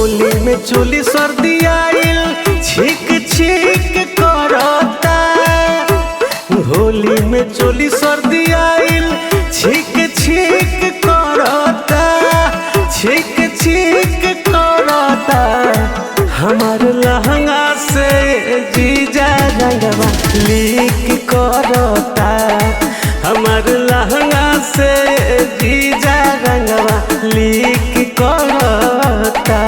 होली में चोली सर्दी आइल छीक छीक करता। होली में चोली सर्दी आइल छीक छीक करता, छीक छीक करता। हमार लहंगा से जीजा रंगवा लीक करता। हमार लहंगा से जीजा रंगवा लीक करता।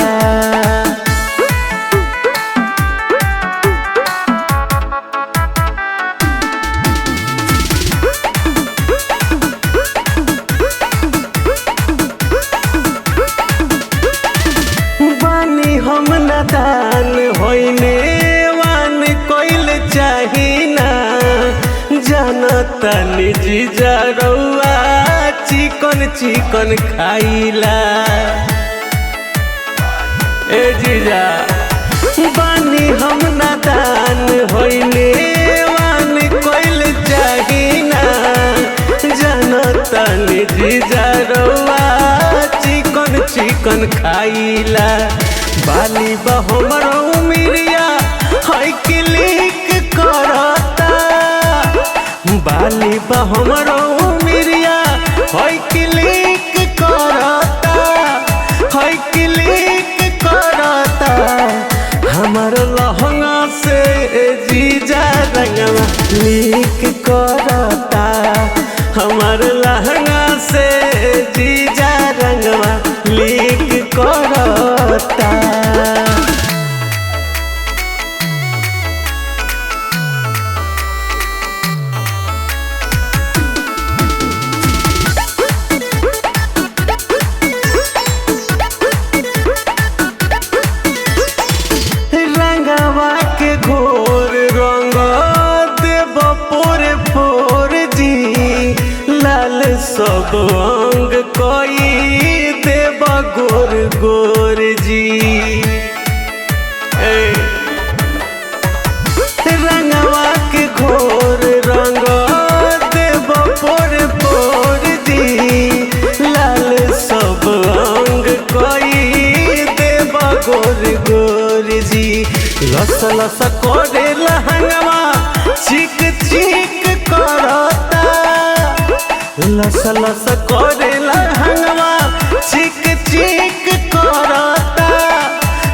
बानी हम नादान होइने वान कोइल चाहिना। जानता निजी जरौआ चिकन चिकन खाइला। ए जीजा बानी हम नादान होइने वान कोइल चाहिना। जानता निजी जरौआ चिकन चिकन खाइला। बाली हमरो मिरिया है क्लिक करता। बाली हमरो मिरिया है क्लिक करता, है क्लिक करता। हमर लहंगा से जीजा रंगवा लीक करता। हमार लहंगा से जीजा रंगवा लीक करता। रंगवा के घोर रंग देव पोरे पोर जी। लाल सब अंग कोई देव गोर गोर जी। रंगवा के घोर रंग देव पोरे पोर जी। लाल सब अंग कोई देव गोर गोर जी। लस लस करे लहंगवा चिक चिक करता। लस लस करे लहंगवा चिक चिक करता,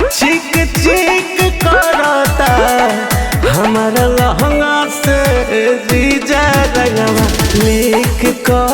चिक चिक करता। हमारा लहंगा से जीजा रंगवा लीक कर